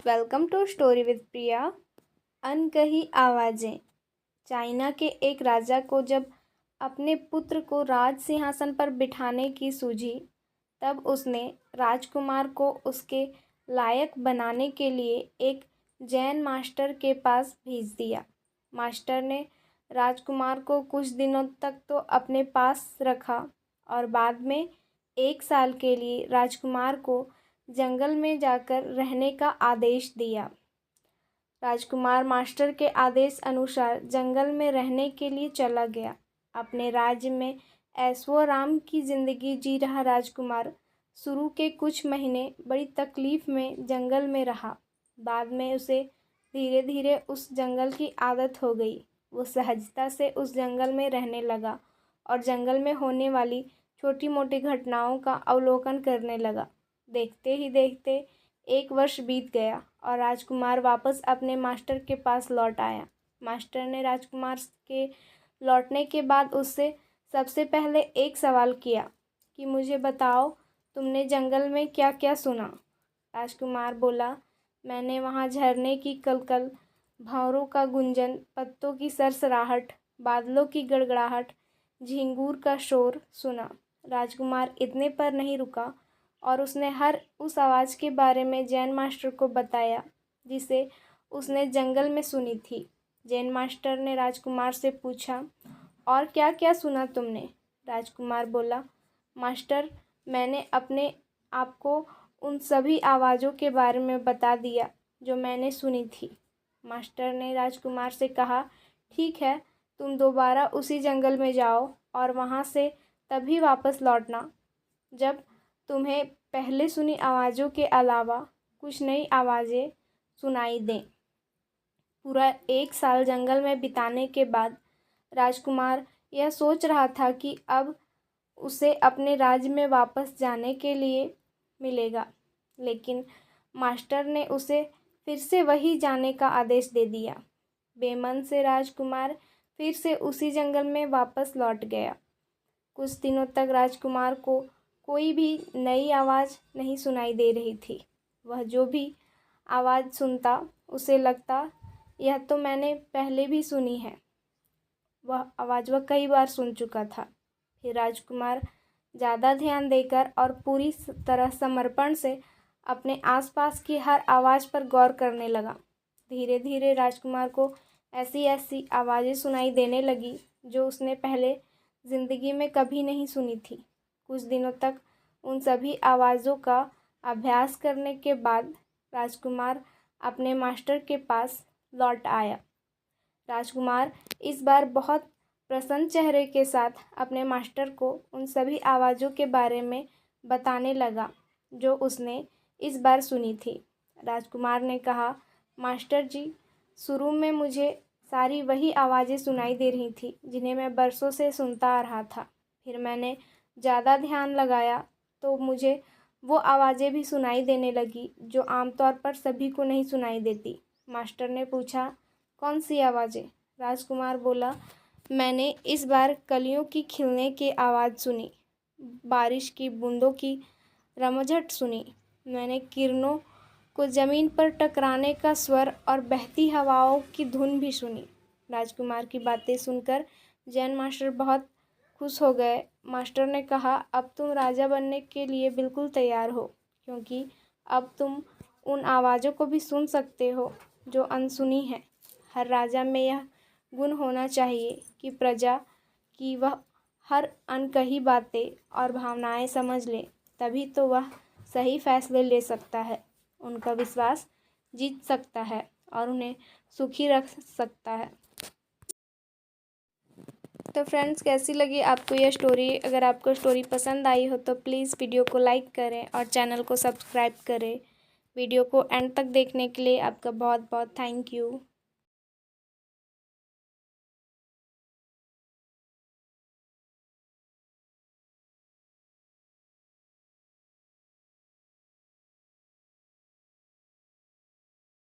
Welcome to story with प्रिया। अनकही आवाज़ें। China के एक राजा को जब अपने पुत्र को राज सिंहासन पर बिठाने की सूझी, तब उसने राजकुमार को उसके लायक बनाने के लिए एक जैन मास्टर के पास भेज दिया। मास्टर ने राजकुमार को कुछ दिनों तक तो अपने पास रखा और बाद में 1 साल के लिए राजकुमार को जंगल में जाकर रहने का आदेश दिया। राजकुमार मास्टर के आदेश अनुसार जंगल में रहने के लिए चला गया। अपने राज्य में ऐशो-आराम की ज़िंदगी जी रहा राजकुमार शुरू के कुछ महीने बड़ी तकलीफ़ में जंगल में रहा। बाद में उसे धीरे धीरे उस जंगल की आदत हो गई। वो सहजता से उस जंगल में रहने लगा और जंगल में होने वाली छोटी मोटी घटनाओं का अवलोकन करने लगा। देखते ही देखते 1 वर्ष बीत गया और राजकुमार वापस अपने मास्टर के पास लौट आया। मास्टर ने राजकुमार के लौटने के बाद उससे सबसे पहले एक सवाल किया कि मुझे बताओ, तुमने जंगल में क्या क्या सुना? राजकुमार बोला, मैंने वहाँ झरने की कलकल, भंवरों का गुंजन, पत्तों की सरसराहट, बादलों की गड़गड़ाहट, झिंगूर का शोर सुना। राजकुमार इतने पर नहीं रुका और उसने हर उस आवाज़ के बारे में जैन मास्टर को बताया जिसे उसने जंगल में सुनी थी। जैन मास्टर ने राजकुमार से पूछा, और क्या क्या सुना तुमने? राजकुमार बोला, मास्टर, मैंने अपने आप को उन सभी आवाज़ों के बारे में बता दिया जो मैंने सुनी थी। मास्टर ने राजकुमार से कहा, ठीक है, तुम दोबारा उसी जंगल में जाओ और वहाँ से तभी वापस लौटना जब तुम्हें पहले सुनी आवाज़ों के अलावा कुछ नई आवाज़ें सुनाई दें। पूरा 1 साल जंगल में बिताने के बाद राजकुमार यह सोच रहा था कि अब उसे अपने राज्य में वापस जाने के लिए मिलेगा, लेकिन मास्टर ने उसे फिर से वही जाने का आदेश दे दिया। बेमन से राजकुमार फिर से उसी जंगल में वापस लौट गया। कुछ दिनों तक राजकुमार को कोई भी नई आवाज़ नहीं सुनाई दे रही थी। वह जो भी आवाज़ सुनता उसे लगता, यह तो मैंने पहले भी सुनी है। वह आवाज़ वह कई बार सुन चुका था। फिर राजकुमार ज़्यादा ध्यान देकर और पूरी तरह समर्पण से अपने आसपास की हर आवाज़ पर गौर करने लगा। धीरे धीरे राजकुमार को ऐसी ऐसी आवाज़ें सुनाई देने लगी जो उसने पहले ज़िंदगी में कभी नहीं सुनी थी। कुछ दिनों तक उन सभी आवाज़ों का अभ्यास करने के बाद राजकुमार अपने मास्टर के पास लौट आया। राजकुमार इस बार बहुत प्रसन्न चेहरे के साथ अपने मास्टर को उन सभी आवाज़ों के बारे में बताने लगा जो उसने इस बार सुनी थी। राजकुमार ने कहा, मास्टर जी, शुरू में मुझे सारी वही आवाज़ें सुनाई दे रही थी जिन्हें मैं बरसों से सुनता आ रहा था। फिर मैंने ज़्यादा ध्यान लगाया तो मुझे वो आवाज़ें भी सुनाई देने लगी जो आमतौर पर सभी को नहीं सुनाई देती। मास्टर ने पूछा, कौन सी आवाज़ें? राजकुमार बोला, मैंने इस बार कलियों की खिलने की आवाज़ सुनी, बारिश की बूंदों की रमझट सुनी, मैंने किरणों को ज़मीन पर टकराने का स्वर और बहती हवाओं की धुन भी सुनी। राजकुमार की बातें सुनकर जैन मास्टर बहुत खुश हो गए। मास्टर ने कहा, अब तुम राजा बनने के लिए बिल्कुल तैयार हो, क्योंकि अब तुम उन आवाज़ों को भी सुन सकते हो जो अनसुनी हैं। हर राजा में यह गुण होना चाहिए कि प्रजा की वह हर अनकही बातें और भावनाएं समझ ले, तभी तो वह सही फैसले ले सकता है, उनका विश्वास जीत सकता है और उन्हें सुखी रख सकता है। तो फ्रेंड्स, कैसी लगी आपको यह स्टोरी? अगर आपको स्टोरी पसंद आई हो तो प्लीज़ वीडियो को लाइक करें और चैनल को सब्सक्राइब करें। वीडियो को एंड तक देखने के लिए आपका बहुत बहुत थैंक यू।